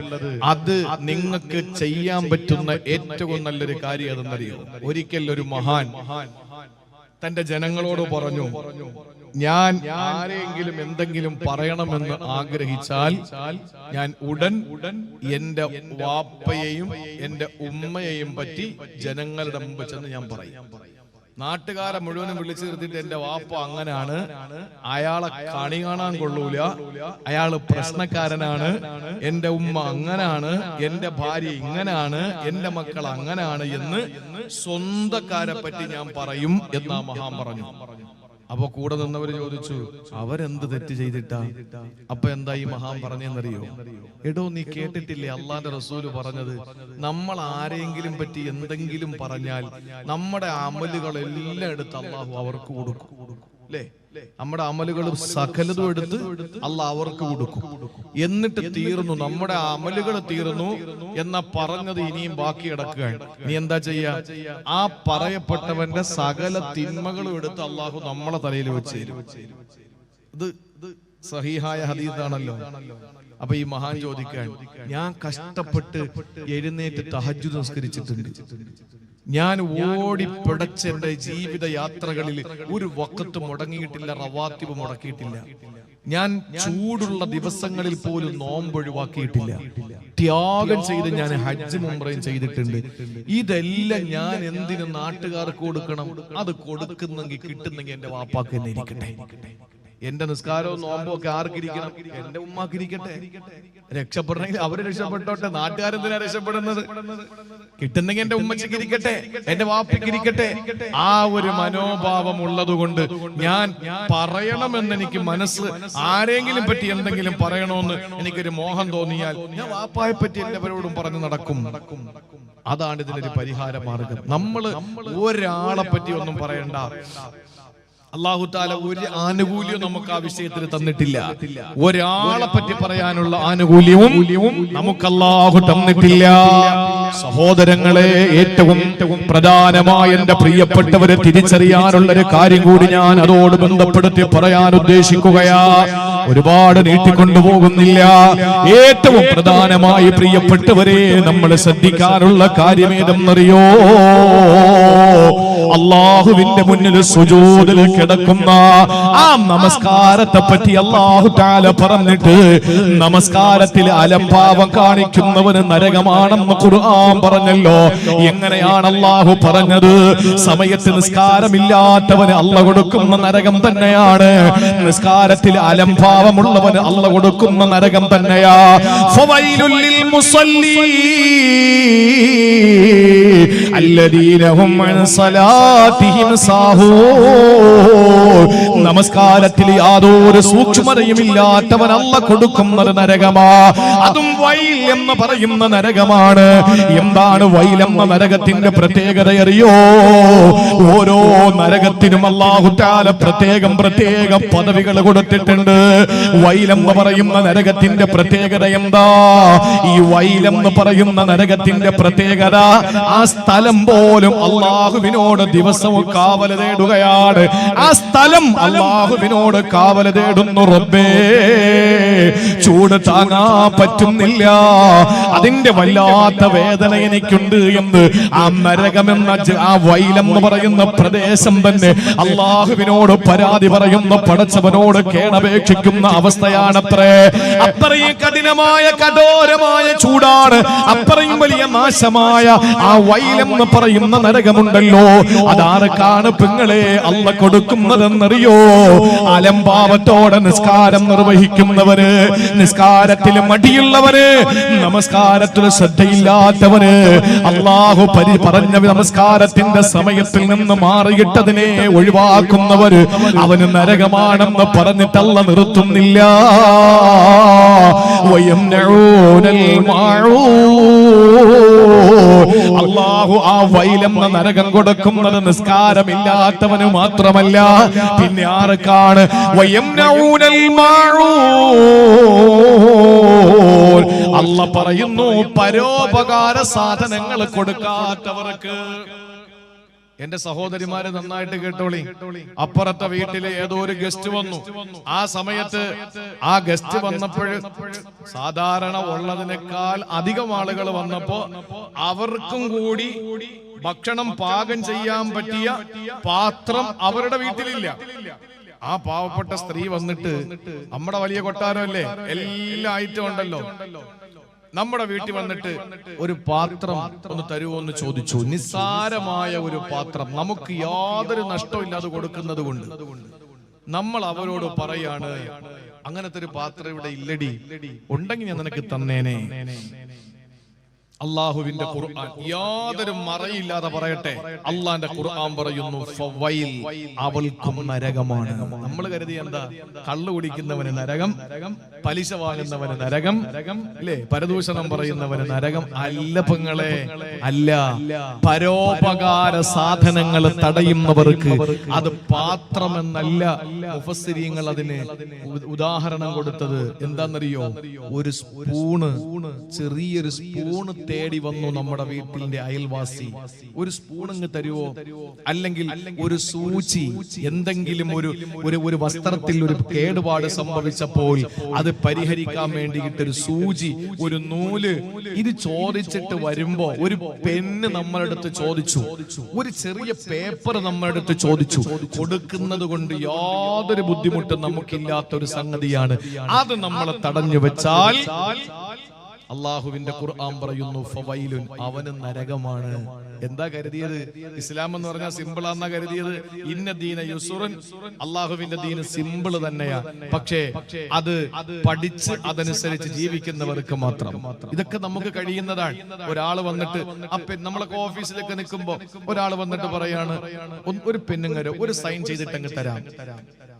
അത് നിങ്ങൾക്ക് ചെയ്യാൻ പറ്റുന്ന ഏറ്റവും നല്ലൊരു കാര്യം അതെന്നറിയോ? ഒരിക്കൽ ഒരു മഹാൻ തന്റെ ജനങ്ങളോട് പറഞ്ഞു, ഞാൻ ആരെങ്കിലും എന്തെങ്കിലും പറയണമെന്ന് ആഗ്രഹിച്ചാൽ ഞാൻ ഉടൻ എന്റെ വാപ്പയെയും എന്റെ ഉമ്മയെയും പറ്റി ജനങ്ങളുടെ മുമ്പ് ചെന്ന് ഞാൻ പറയും. നാട്ടുകാരെ മുഴുവനും വിളിച്ചു നിർത്തിയിട്ട് എന്റെ വാപ്പ അങ്ങനാണ്, അയാളെ കണി കാണാൻ കൊള്ളൂല, അയാള് പ്രശ്നക്കാരനാണ്, എന്റെ ഉമ്മ അങ്ങനാണ്, എന്റെ ഭാര്യ ഇങ്ങനാണ്, എന്റെ മക്കൾ അങ്ങനാണ് എന്ന് സ്വന്തക്കാരെ പറ്റി ഞാൻ പറയും എന്നാ മഹാൻ പറഞ്ഞു. അപ്പൊ കൂടെ നിന്നവര് ചോദിച്ചു, അവരെന്ത് തെറ്റ് ചെയ്തിട്ടാ? അപ്പൊ എന്താ ഈ മഹാൻ പറഞ്ഞെന്നറിയോ? എടോ, നീ കേട്ടിട്ടില്ലേ അള്ളാന്റെ റസൂല് പറഞ്ഞത്, നമ്മൾ ആരെങ്കിലും പറ്റി എന്തെങ്കിലും പറഞ്ഞാൽ നമ്മുടെ അമലുകളെല്ലാം എടുത്ത് അള്ളാഹു അവർക്ക് കൊടുക്കും. അല്ലേ? നമ്മുടെ അമലുകളും സകലതും എടുത്ത് അള്ളാഹ് അവർക്ക് കൊടുക്കും. എന്നിട്ട് തീർന്നു, നമ്മുടെ അമലുകൾ തീർന്നു എന്ന പറഞ്ഞത് ഇനിയും ബാക്കി കിടക്കുകയാണ്. നീ എന്താ ചെയ്യാ? ആ പറയപ്പെട്ടവന്റെ സകല തിന്മകളും എടുത്ത് അള്ളാഹു നമ്മളെ തലയിൽ വെച്ച് തരും. ഇത് സഹീഹായ ഹദീസാണല്ലോ. അപ്പൊ ഈ മഹാൻ ചോദിക്കാൻ, ഞാൻ കഷ്ടപ്പെട്ട് എഴുന്നേറ്റ് തഹജ്ജുദ് നിസ്കരിച്ചിട്ടുണ്ട്, ഞാൻ ഓടി പിടച്ച് എന്റെ ജീവിത യാത്രകളിൽ ഒരു വഖത്ത് മുടങ്ങിയിട്ടില്ല, റവാത്തിബ് മുടക്കിയിട്ടില്ല, ഞാൻ ചൂടുള്ള ദിവസങ്ങളിൽ പോലും നോമ്പ് ഒഴിവാക്കിയിട്ടില്ല, ത്യാഗം ചെയ്ത് ഞാൻ ഹജ്ജും ഉംറയും ചെയ്തിട്ടുണ്ട്. ഇതെല്ലാം ഞാൻ എന്തിനു നാട്ടുകാർക്ക് കൊടുക്കണം? അത് കൊടുക്കുന്നെങ്കിൽ കിട്ടുന്നെങ്കിൽ എന്റെ വാപ്പാക്ക് തന്നെ ഇരിക്കട്ടെ. എന്റെ നിസ്കാരവും നോമ്പും ഒക്കെ ആർക്കിരിക്കണം? എന്റെ ഉമ്മാക്കിരിക്കട്ടെ. രക്ഷപ്പെടണമെങ്കിൽ അവര് രക്ഷപ്പെട്ടോട്ടെ, നാട്ടുകാരെന്തിനാ രക്ഷപ്പെടുന്നത്? കിട്ടുന്നെങ്കിൽ എന്റെ ഉമ്മച്ചിക്ക് ഇരിക്കട്ടെ, എന്റെ വാപ്പയ്ക്ക് ഇരിക്കട്ടെ. ആ ഒരു മനോഭാവം ഉള്ളത് കൊണ്ട് ഞാൻ പറയണമെന്ന് എനിക്ക് മനസ്സ്, ആരെങ്കിലും പറ്റി എന്തെങ്കിലും പറയണമെന്ന് എനിക്കൊരു മോഹം തോന്നിയാൽ ഞാൻ വാപ്പായെ പറ്റി എല്ലാവരോടും പറഞ്ഞു നടക്കും. അതാണ് ഇതിനൊരു പരിഹാര മാർഗം. നമ്മള് ഒരാളെ പറ്റി ഒന്നും പറയണ്ട. അല്ലാഹു തആല ഒരു ആനുകൂല്യം നമുക്ക് ആ വിഷയത്തിൽ തന്നിട്ടില്ല. ഒരാളെ പറ്റി പറയാനുള്ള ആനുകൂല്യവും നമുക്ക് അല്ലാഹു തന്നിട്ടില്ല. സഹോദരങ്ങളെ, ഏറ്റവും പ്രധാനമായ എന്റെ പ്രിയപ്പെട്ടവരെ തിരിച്ചറിയാനുള്ള ഒരു കാര്യം കൂടി ഞാൻ അതോട് ബന്ധപ്പെടുത്തി പറയാൻ ഉദ്ദേശിക്കുകയാ. ഒരുപാട് നീട്ടിക്കൊണ്ടുപോകുന്നില്ല. ഏറ്റവും പ്രധാനമായി പ്രിയപ്പെട്ടവരെ നമ്മൾ ശ്രദ്ധിക്കാനുള്ള കാര്യമേതെന്നറിയോ? അല്ലാഹുവിന്റെ മുന്നിൽ സുജൂദിൽ കിടക്കുന്ന ആ നമസ്കാരത്തെ പറ്റി അല്ലാഹു തആല പറഞ്ഞിട്ട്, നമസ്കാരത്തിൽ അലംഭാവം കാണിക്കുന്നവന് നരകമാണെന്ന് ഖുർആൻ ഖുർആൻ പറഞ്ഞല്ലോ. എങ്ങനെയാണ് അല്ലാഹു പറഞ്ഞത്? സമയത്ത് നിസ്കാരമില്ലാത്തവന് അല്ലാഹു കൊടുക്കുന്ന നരകം തന്നെയാണ്. നിസ്കാരത്തിൽ അലംഭാവമുള്ളവന് അല്ലാഹു കൊടുക്കുന്ന നരകം തന്നെയാ. ഫവൈലുൽ ലിൽ മുസല്ലീൻ അല്ലദീന ഹും അൻ സലാത്തിഹിം സാഹൂൻ. നമസ്കാരത്തിൽ യാതൊരു സൂക്ഷ്മതയും ഇല്ലാത്തവൻ അല്ലാഹു കൊടുക്കുന്നത് നരകമാ. അതും വൈൽ എന്ന് പറയുന്ന നരകമാണ്. എന്താണ് വൈൽ എന്ന നരകത്തിന്റെ പ്രത്യേകത അറിയോ? ഓരോ നരകത്തിനും അല്ലാഹു തആല പ്രത്യേകം പദവികൾ കൊടുത്തിട്ടുണ്ട്. വൈൽ എന്ന് പറയുന്ന നരകത്തിന്റെ പ്രത്യേകത എന്താ? ഈ വൈൽ എന്ന് പറയുന്ന നരകത്തിന്റെ പ്രത്യേകത, ആ സ്ഥലം പോലും അല്ലാഹുവിനോട് ദിവസവും കാവൽ തേടുകയാണ്. ആ സ്ഥലം അല്ലാഹുവിനോട് കാവൽ തേടുന്നു. റബ്ബേ, ചൂട് താങ്ങാൻ പറ്റുന്നില്ല, അതിന്റെ വല്ലാത്ത വേദന എനിക്കുണ്ട് എന്ന് ആ നരകമെന്ന ആ വൈലെന്ന് പറയുന്ന പ്രദേശം തന്നെ അല്ലാഹുവിനോട് പരാതി പറയുന്ന, പടച്ചവനോട് കേണപേക്ഷിക്കുന്ന അവസ്ഥയാണത്രേ. അത്രയും കഠിനമായ കഠോരമായ ചൂടാണ്, അത്രയും വലിയ നാശമായ ആ വൈലെന്ന് പറയുന്ന നരകമുണ്ടല്ലോ. അതാർക്കാണ് പെങ്ങളെ അല്ലാഹു കൊടുക്കുന്നതെന്നറിയോ? അലംഭാവത്തോടെ നിസ്കാരം നിർവഹിക്കുന്നവര്, നിസ്കാരത്തിൽ മടിയുള്ളവര്, നമസ്കാരത്തിൽ ശ്രദ്ധയില്ലാത്തവന്, അല്ലാഹു പറഞ്ഞ നമസ്കാരത്തിന്റെ സമയത്തിൽ നിന്ന് മാറിയിട്ടതിനെ ഒഴിവാക്കുന്നവര്, അവന് നരകമാണെന്ന് പറഞ്ഞിട്ടല്ല നിർത്തുന്നില്ല. അല്ലാഹു ആ വൈലെന്ന നരകം കൊടുക്കുന്നത് നിസ്കാരമില്ലാത്തവന് മാത്രമല്ല, പിന്നെ ആർക്കാണ്? അല്ലാഹു പറയുന്നു, പരോപകാര സാധനങ്ങൾ കൊടുക്കാത്തവർക്ക്. എന്റെ സഹോദരിമാരെ നന്നായിട്ട് കേട്ടോളി. അപ്പുറത്തെ വീട്ടിലെ ഏതോ ഒരു ഗസ്റ്റ് വന്നു. ആ സമയത്ത് ആ ഗസ്റ്റ് വന്നപ്പോൾ സാധാരണ ഉള്ളതിനേക്കാൾ അധികം ആളുകൾ വന്നപ്പോ അവർക്കും കൂടി ഭക്ഷണം പാകം ചെയ്യാൻ പറ്റിയ പാത്രം അവരുടെ വീട്ടിലില്ല. ആ പാവപ്പെട്ട സ്ത്രീ വന്നിട്ട്, നമ്മുടെ വലിയ കൊട്ടാരമല്ലേ, എല്ലാ ഐറ്റം ഉണ്ടല്ലോ, നമ്മുടെ വീട്ടിൽ വന്നിട്ട് ഒരു പാത്രം ഒന്ന് തരുമോ എന്ന് ചോദിച്ചു. നിസ്സാരമായ ഒരു പാത്രം, നമുക്ക് യാതൊരു നഷ്ടമില്ലാതെ കൊടുക്കുന്നത് കൊണ്ട് നമ്മൾ അവരോട് പറയാണ്, അങ്ങനത്തെ ഒരു പാത്രം ഇവിടെ ഇല്ലടി, ഉണ്ടെങ്കിൽ ഞാൻ നിനക്ക് തന്നേനെ. അള്ളാഹുവിന്റെ ഖുർആൻ യാതൊരു മറയില്ലാതെ പറയട്ടെ, അള്ളാന്റെ ഖുർആൻ പറയുന്നു, ഫവൈൽ, അവൾക്കും നരകമാണ്. നമ്മൾ കരുതി എന്താ? കള്ളു കുടിക്കുന്നവന് നരകം, പലിശ വാങ്ങുന്നവന് നരകം, അല്ലേ, പരദൂഷണം പറയുന്നവന് നരകം. അല്ല പെങ്ങളെ, അല്ല. പരോപകാര സാധനങ്ങൾ തടയുന്നവർക്ക് അത് പാത്രമെന്നല്ല മുഫസ്സിരീങ്ങൾ അതിന് ഉദാഹരണം കൊടുത്തത്. എന്താണെന്നറിയോ? ഒരു സ്പൂണ്, ചെറിയൊരു സ്പൂണ് തേടി വന്നു നമ്മുടെ വീട്ടിന്റെ അയൽവാസി, ഒരു സ്പൂണിങ് തരുവോ? അല്ലെങ്കിൽ ഒരു സൂചി, എന്തെങ്കിലും ഒരു വസ്ത്രത്തിൽ ഒരു കേടുപാട് സംഭവിച്ചപ്പോൾ അത് പരിഹരിക്കാൻ വേണ്ടിയിട്ട് ഒരു സൂചി, ഒരു നൂല്, ഇത് ചോദിച്ചിട്ട് വരുമ്പോ ഒരു പെണ്ണ് നമ്മുടെ അടുത്ത് ചോദിച്ചു, ഒരു ചെറിയ പേപ്പർ നമ്മുടെ അടുത്ത് ചോദിച്ചു. കൊടുക്കുന്നത് കൊണ്ട് യാതൊരു ബുദ്ധിമുട്ടും നമുക്കില്ലാത്ത ഒരു സംഗതിയാണ്. അത് നമ്മളെ തടഞ്ഞു വെച്ചാൽ അള്ളാഹുവിന്റെ ഖുർആൻ പറയുന്നു, ഫവൈലുൻ, അവന് നരകമാണ്. എന്താ കരുതിയത്? ഇസ്ലാം എന്ന് പറഞ്ഞാൽ സിമ്പിൾ ആണെന്നാ കരുതിയത്. ഇന്ന ദീന യുസുറൻ, അള്ളാഹുവിന്റെ ദീന് സിമ്പിൾ തന്നെയാ. പക്ഷേ അത് പഠിച്ച് അതനുസരിച്ച് ജീവിക്കുന്നവർക്ക് മാത്രം. ഇതൊക്കെ നമുക്ക് കഴിയുന്നതാണ്. ഒരാൾ വന്നിട്ട്, നമ്മളൊക്കെ ഓഫീസിലൊക്കെ നിൽക്കുമ്പോ ഒരാൾ വന്നിട്ട് പറയാണ്, ഒരു പെണ്ണുങ്ങരോ ഒരു സൈൻ ചെയ്തിട്ട് അങ്ങ് തരാം.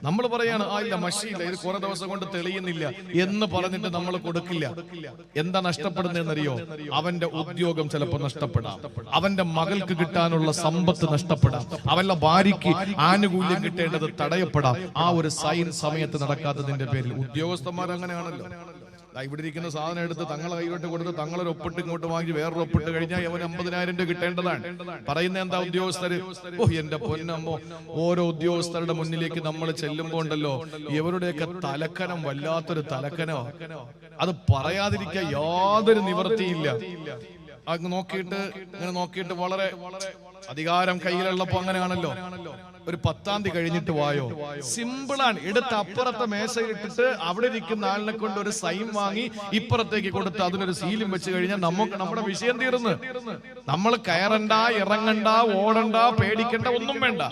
നമ്മൾ പറയാണ്, ആ ഇല്ല, മഷിയില്ല, ഇത് കുറെ ദിവസം കൊണ്ട് തെളിയുന്നില്ല എന്ന് പറഞ്ഞിട്ട് നമ്മൾ കൊടുക്കില്ല. എന്താ നഷ്ടപ്പെടുന്നതെന്നറിയോ? അവന്റെ ഉദ്യോഗം ചിലപ്പോൾ നഷ്ടപ്പെടാം, അവന്റെ മകൾക്ക് കിട്ടാനുള്ള സമ്പത്ത് നഷ്ടപ്പെടാം, അവന്റെ ഭാര്യയ്ക്ക് ആനുകൂല്യം കിട്ടേണ്ടത് തടയപ്പെടാം. ആ ഒരു സൈൻ സമയത്ത് നടക്കാത്തതിന്റെ പേരിൽ ഉദ്യോഗസ്ഥന്മാർ അങ്ങനെയാണല്ലോ. ഇവിടെ ഇരിക്കുന്ന സാധനം എടുത്ത് തങ്ങളെ കൈവിട്ട് കൊടുത്ത് തങ്ങളൊരു ഒപ്പിട്ട് ഇങ്ങോട്ട് വാങ്ങി വേറൊരു ഒപ്പിട്ട് കഴിഞ്ഞാൽ അവന് 50,000 രൂപ കിട്ടേണ്ടതാണ്. പറയുന്ന എന്താ? ഉദ്യോഗസ്ഥര്, ഓ എന്റെ പൊന്നമ്മോ, ഓരോ ഉദ്യോഗസ്ഥരുടെ മുന്നിലേക്ക് നമ്മൾ ചെല്ലുമ്പോ ഉണ്ടല്ലോ, ഇവരുടെയൊക്കെ തലക്കനം വല്ലാത്തൊരു തലക്കനോ. അത് പറയാതിരിക്കാൻ യാതൊരു നിവൃത്തിയില്ല. അങ്ങ് നോക്കിയിട്ട് ഇങ്ങനെ നോക്കിയിട്ട് വളരെ അധികാരം കയ്യിലുള്ളപ്പോ അങ്ങനെയാണല്ലോ. ഒരു 10-ാം തീയതി കഴിഞ്ഞിട്ട് വായോ. സിമ്പിളാണ്. എടുത്ത് അപ്പുറത്തെ മേശയിലിട്ടിട്ട് അവിടെ ഇരിക്കുന്ന ആളിനെ കൊണ്ട് ഒരു സൈൻ വാങ്ങി ഇപ്പുറത്തേക്ക് കൊടുത്ത് അതിനൊരു സീലും വെച്ച് കഴിഞ്ഞാൽ നമുക്ക് നമ്മുടെ വിഷയം തീർന്ന്. നമ്മൾ കയറണ്ട, ഇറങ്ങണ്ട, ഓടണ്ട, പേടിക്കണ്ട, ഒന്നും വേണ്ട.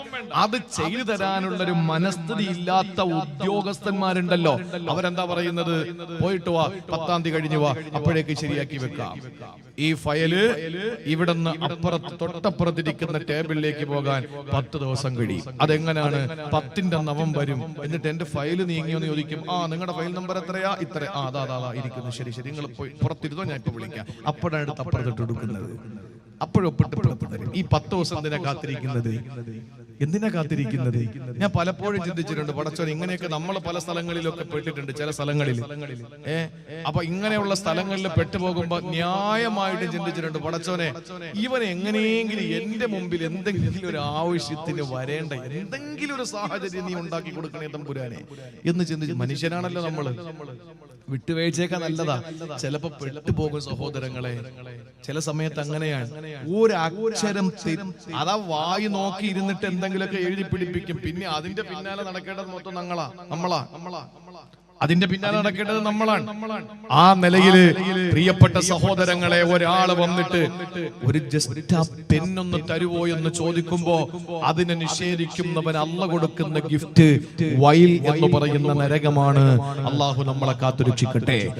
അത് ചെയ്തു തരാനുള്ള ഒരു മനസ്ഥിതി ഇല്ലാത്ത ഉദ്യോഗസ്ഥന്മാരുണ്ടല്ലോ, അവരെന്താ പറയുന്നത്? പോയിട്ട് വാ, 10-ാം തീയതി കഴിഞ്ഞു വാ, അപ്പോഴേക്ക് ശരിയാക്കി വെക്കാം. ഈ ഫയല് ഇവിടുന്ന് തൊട്ടപ്പുറത്തിരിക്കുന്ന ടേബിളിലേക്ക് പോകാൻ 10 ദിവസം കഴിയും. അതെങ്ങനെയാണ്? 10ന്റെ നവംബരും. എന്നിട്ട് എന്റെ ഫയല് നീങ്ങിയോന്ന് ചോദിക്കും. നിങ്ങളുടെ ഫയൽ നമ്പർ എത്രയാ? ഇത്ര. അതാ ഇരിക്കുന്നു. ശരി ശരി, നിങ്ങൾ പോയി പുറത്തിരുന്നോ, ഞാൻ ഇപ്പൊ വിളിക്കാം. അപ്പോഴാണ് എടുത്ത് അപ്പുറത്തിട്ട് കൊടുക്കുന്നത്. അപ്പോഴൊപ്പിട്ട് പുറത്ത് തരും. ഈ 10 ദിവസം എന്തിനാ കാത്തിരിക്കുന്നത്? എന്തിനാ കാത്തിരിക്കുന്നത്? ഞാൻ പലപ്പോഴും ചിന്തിച്ചിട്ടുണ്ട്, പടച്ചോൻ ഇങ്ങനെയൊക്കെ നമ്മൾ പല സ്ഥലങ്ങളിലൊക്കെ പെട്ടിട്ടുണ്ട്. ചില സ്ഥലങ്ങളിൽ അപ്പൊ ഇങ്ങനെയുള്ള സ്ഥലങ്ങളിൽ പെട്ടുപോകുമ്പോ ന്യായമായിട്ട് ചിന്തിച്ചിട്ടുണ്ട്, പടച്ചോനെ ഇവൻ എങ്ങനെയെങ്കിലും എന്റെ മുമ്പിൽ എന്തെങ്കിലും ഒരു ആവശ്യത്തിന് വരേണ്ട എന്തെങ്കിലും ഒരു സാഹചര്യം നീ ഉണ്ടാക്കി കൊടുക്കണേ തമ്പുരാനെ എന്ന് ചിന്തിച്ച്. മനുഷ്യനാണല്ലോ നമ്മള്, വിട്ടുവീഴ്ചയൊക്കെ നല്ലതാ. ചിലപ്പോ പെട്ടുപോകും സഹോദരങ്ങളെ. ചില സമയത്ത് അങ്ങനെയാണ്. ഒരു അക്ഷരം അതാ വായി നോക്കി ഇരുന്നിട്ട് എന്തെങ്കിലുമൊക്കെ എഴുതി പിടിപ്പിക്കും. പിന്നെ അതിന്റെ പിന്നാലെ നടക്കേണ്ടത് മൊത്തം നമ്മളാ. അതിന്റെ പിന്നാലെ നടക്കേണ്ടത് നമ്മളാണ്. ആ നിലയില് പ്രിയപ്പെട്ട സഹോദരങ്ങളെ, ഒരാള് വന്നിട്ട് ഒരു ജസ്റ്റ് ആ പെന്നൊന്ന് തരുവോ എന്ന് ചോദിക്കുമ്പോ അതിനെ നിഷേധിക്കുന്നവൻ അള്ള കൊടുക്കുന്ന ഗിഫ്റ്റ് വൈൽ എന്ന് പറയുന്ന നരകമാണ്. അള്ളാഹു നമ്മളെ കാത്തുരക്ഷിക്കട്ടെ.